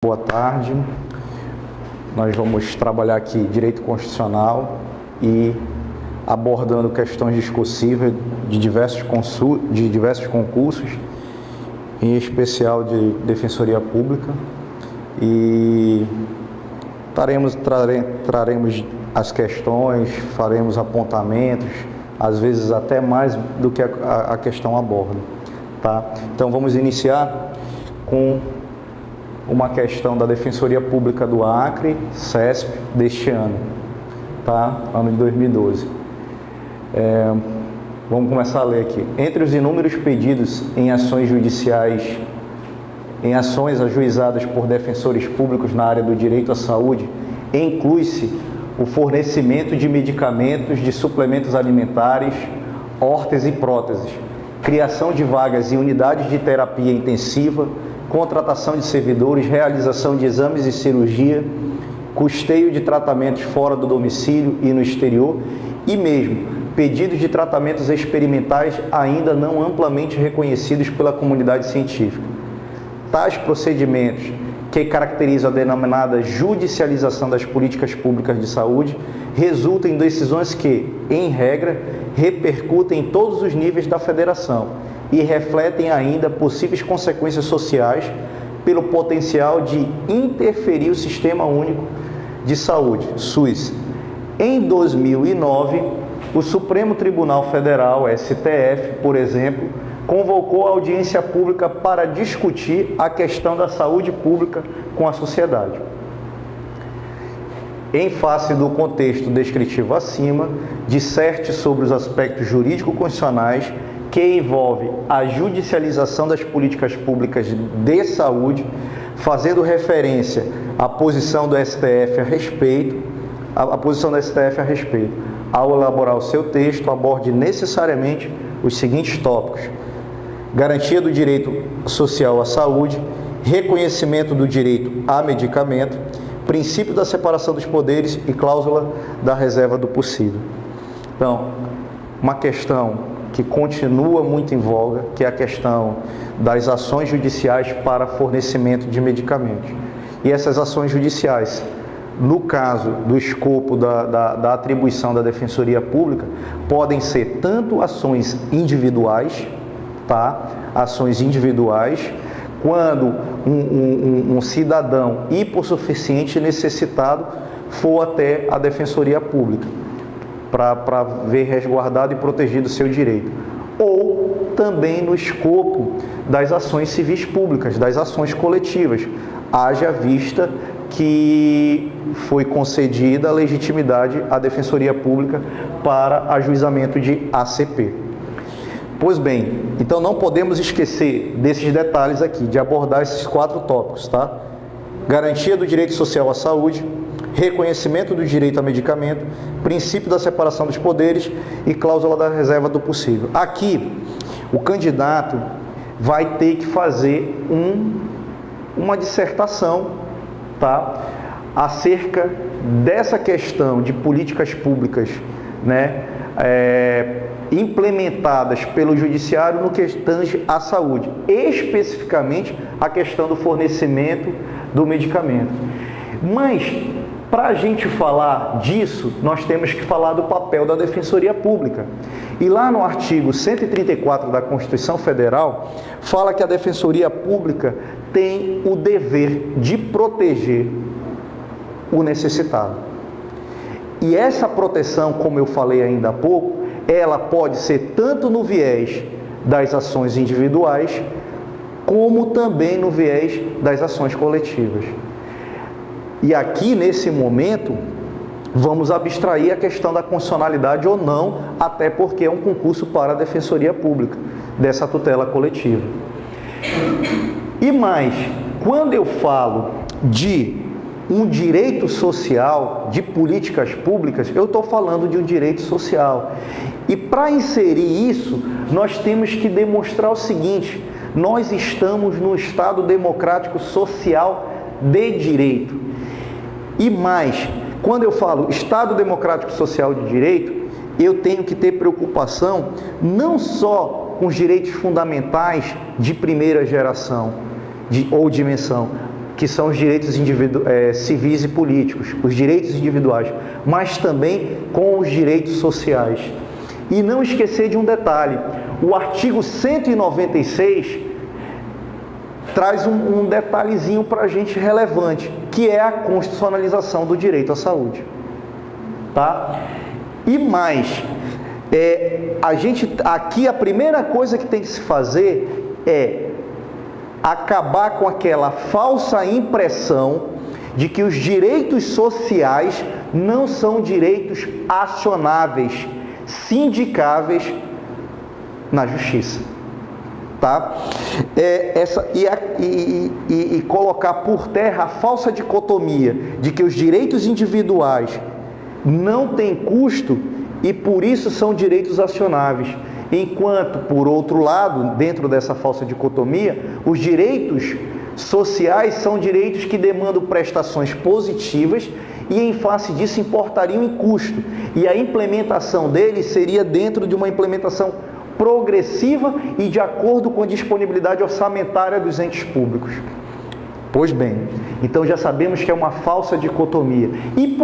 Boa tarde. Nós vamos trabalhar aqui direito constitucional e abordando questões discursivas de diversos concursos, em especial de Defensoria Pública, e traremos as questões, faremos apontamentos, às vezes até mais do que a questão aborda, tá? Então vamos iniciar com uma questão da Defensoria Pública do Acre, CESP, deste ano, tá? Ano de 2012. Vamos começar a ler aqui. Entre os inúmeros pedidos em ações judiciais, em ações ajuizadas por defensores públicos na área do direito à saúde, inclui-se o fornecimento de medicamentos, de suplementos alimentares, órteses e próteses, criação de vagas em unidades de terapia intensiva, contratação de servidores, realização de exames e cirurgia, custeio de tratamentos fora do domicílio e no exterior, e mesmo pedidos de tratamentos experimentais ainda não amplamente reconhecidos pela comunidade científica. Tais procedimentos, que caracterizam a denominada judicialização das políticas públicas de saúde, resultam em decisões que, em regra, repercutem em todos os níveis da federação e refletem ainda possíveis consequências sociais pelo potencial de interferir o Sistema Único de Saúde, SUS. Em 2009, o Supremo Tribunal Federal, STF, por exemplo, convocou a audiência pública para discutir a questão da saúde pública com a sociedade. Em face do contexto descritivo acima, disserte sobre os aspectos jurídico-constitucionais que envolve a judicialização das políticas públicas de saúde, fazendo referência à posição do STF a respeito, ao elaborar o seu texto, aborde necessariamente os seguintes tópicos: garantia do direito social à saúde, reconhecimento do direito a medicamento, princípio da separação dos poderes e cláusula da reserva do possível. Então, uma questão que continua muito em voga, que é a questão das ações judiciais para fornecimento de medicamentos. E essas ações judiciais, no caso do escopo da atribuição da Defensoria Pública, podem ser tanto ações individuais, tá? Ações individuais, quando um cidadão hipossuficiente necessitado for até a Defensoria Pública, para ver resguardado e protegido o seu direito. Ou também no escopo das ações civis públicas, das ações coletivas, haja vista que foi concedida a legitimidade à Defensoria Pública para ajuizamento de ACP. Pois bem, então não podemos esquecer desses detalhes aqui, de abordar esses 4 tópicos, tá? Garantia do direito social à saúde, reconhecimento do direito a medicamento, princípio da separação dos poderes e cláusula da reserva do possível. Aqui, o candidato vai ter que fazer uma dissertação, tá, acerca dessa questão de políticas públicas, né, implementadas pelo Judiciário no que tange à saúde, especificamente a questão do fornecimento do medicamento. Mas, para a gente falar disso, nós temos que falar do papel da Defensoria Pública. E lá no artigo 134 da Constituição Federal, fala que a Defensoria Pública tem o dever de proteger o necessitado. E essa proteção, como eu falei ainda há pouco, ela pode ser tanto no viés das ações individuais, como também no viés das ações coletivas. E aqui, nesse momento, vamos abstrair a questão da constitucionalidade ou não, até porque é um concurso para a Defensoria Pública, dessa tutela coletiva. E mais, quando eu falo de um direito social, de políticas públicas, eu estou falando de um direito social. E para inserir isso, nós temos que demonstrar o seguinte: nós estamos num Estado democrático social de direito. E mais, quando eu falo Estado democrático social de direito, eu tenho que ter preocupação não só com os direitos fundamentais de primeira geração ou dimensão, que são os direitos civis e políticos, os direitos individuais, mas também com os direitos sociais. E não esquecer de um detalhe, o artigo 196 traz um detalhezinho para a gente relevante, que é a constitucionalização do direito à saúde. Tá? E mais, aqui a primeira coisa que tem que se fazer é acabar com aquela falsa impressão de que os direitos sociais não são direitos acionáveis, sindicáveis na justiça. Tá? E colocar por terra a falsa dicotomia de que os direitos individuais não têm custo e por isso são direitos acionáveis, enquanto, por outro lado, dentro dessa falsa dicotomia, os direitos sociais são direitos que demandam prestações positivas e, em face disso, importariam em custo, e a implementação deles seria dentro de uma implementação progressiva e de acordo com a disponibilidade orçamentária dos entes públicos. Pois bem, então já sabemos que é uma falsa dicotomia.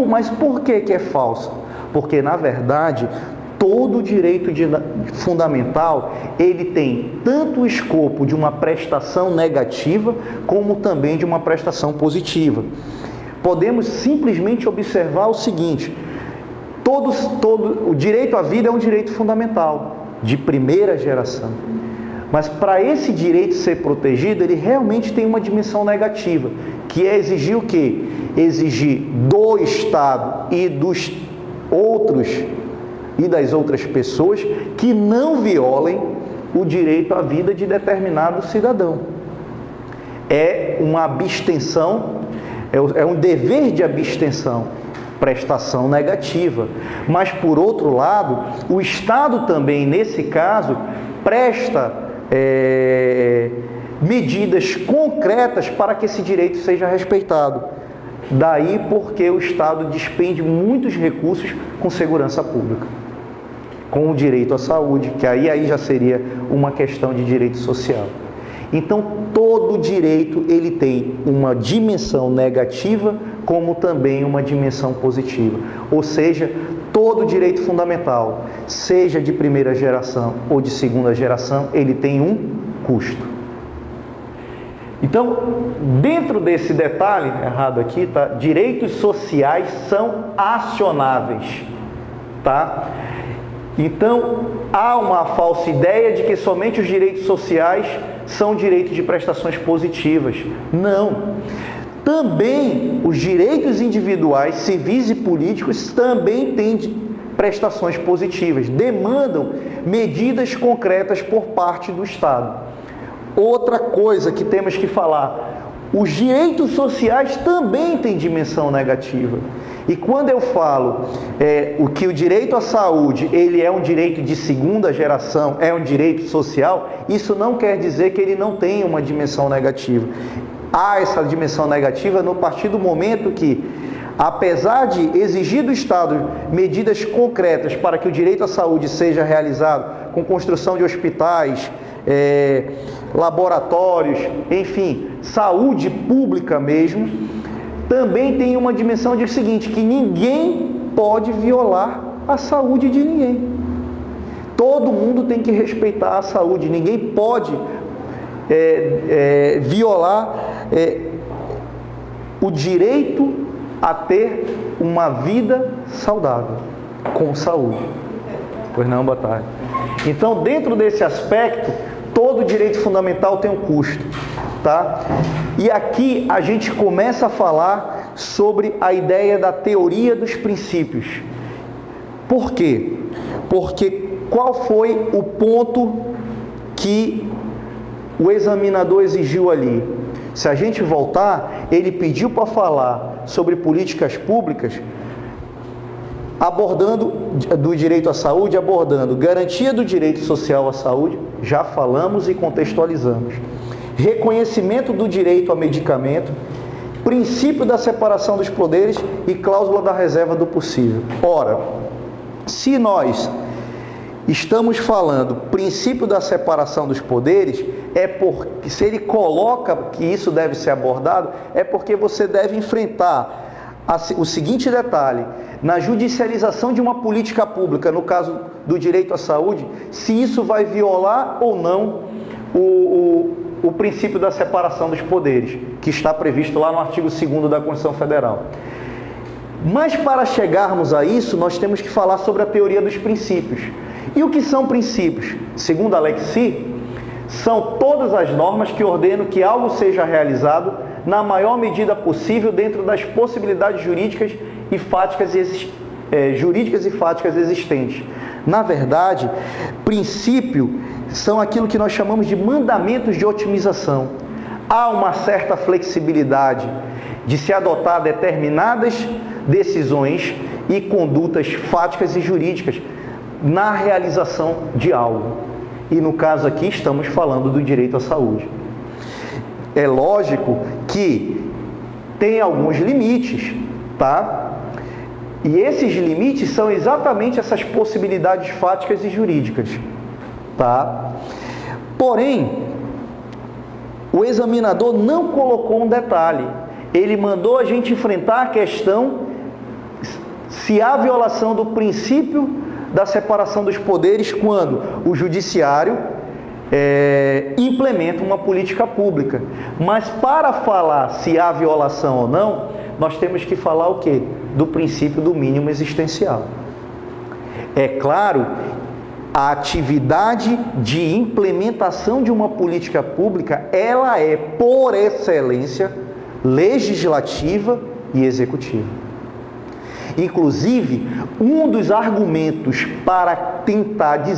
Mas por que é falsa? Porque, na verdade, todo direito fundamental, ele tem tanto o escopo de uma prestação negativa, como também de uma prestação positiva. Podemos simplesmente observar o seguinte: o direito à vida é um direito fundamental, de primeira geração. Mas para esse direito ser protegido, ele realmente tem uma dimensão negativa, que é exigir o quê? Exigir do Estado e dos outros e das outras pessoas que não violem o direito à vida de determinado cidadão. É uma abstenção, é um dever de abstenção, prestação negativa. Mas, por outro lado, o Estado também, nesse caso, presta medidas concretas para que esse direito seja respeitado. Daí porque o Estado despende muitos recursos com segurança pública, com o direito à saúde, que aí já seria uma questão de direito social. Então, todo direito ele tem uma dimensão negativa, como também uma dimensão positiva. Ou seja, todo direito fundamental, seja de primeira geração ou de segunda geração, ele tem um custo. Então, dentro desse detalhe, errado aqui, tá? Direitos sociais são acionáveis, tá? Então, há uma falsa ideia de que somente os direitos sociais são direitos de prestações positivas. Não. Também os direitos individuais, civis e políticos também têm prestações positivas, demandam medidas concretas por parte do Estado. Outra coisa que temos que falar, os direitos sociais também têm dimensão negativa. E quando eu falo que o direito à saúde ele é um direito de segunda geração, é um direito social, isso não quer dizer que ele não tenha uma dimensão negativa. Há essa dimensão negativa no partir do momento que, apesar de exigir do Estado medidas concretas para que o direito à saúde seja realizado, com construção de hospitais, laboratórios, enfim, saúde pública mesmo, também tem uma dimensão de seguinte, que ninguém pode violar a saúde de ninguém. Todo mundo tem que respeitar a saúde, ninguém pode violar o direito a ter uma vida saudável, com saúde. Pois não, boa tarde. Então, dentro desse aspecto, todo direito fundamental tem um custo, tá? E aqui a gente começa a falar sobre a ideia da teoria dos princípios. Por quê? Porque qual foi o ponto que o examinador exigiu ali? Se a gente voltar, ele pediu para falar sobre políticas públicas, abordando do direito à saúde, abordando garantia do direito social à saúde, já falamos e contextualizamos. Reconhecimento do direito a medicamento, princípio da separação dos poderes e cláusula da reserva do possível. Ora, se nós estamos falando princípio da separação dos poderes, é porque, se ele coloca que isso deve ser abordado, é porque você deve enfrentar o seguinte detalhe: na judicialização de uma política pública, no caso do direito à saúde, se isso vai violar ou não o princípio da separação dos poderes, que está previsto lá no artigo 2º da Constituição Federal. Mas para chegarmos a isso, nós temos que falar sobre a teoria dos princípios. E o que são princípios? Segundo Alexis, são todas as normas que ordenam que algo seja realizado na maior medida possível dentro das possibilidades jurídicas e fáticas existentes. Na verdade, princípio são aquilo que nós chamamos de mandamentos de otimização. Há uma certa flexibilidade de se adotar determinadas decisões e condutas fáticas e jurídicas na realização de algo. E no caso aqui estamos falando do direito à saúde. É lógico que tem alguns limites, tá? E esses limites são exatamente essas possibilidades fáticas e jurídicas, tá? Porém, o examinador não colocou um detalhe. Ele mandou a gente enfrentar a questão se há violação do princípio da separação dos poderes quando o judiciário implementa uma política pública. Mas para falar se há violação ou não, nós temos que falar o quê? Do princípio do mínimo existencial. É claro, a atividade de implementação de uma política pública, ela é, por excelência, legislativa e executiva. Inclusive, um dos argumentos para tentar dizer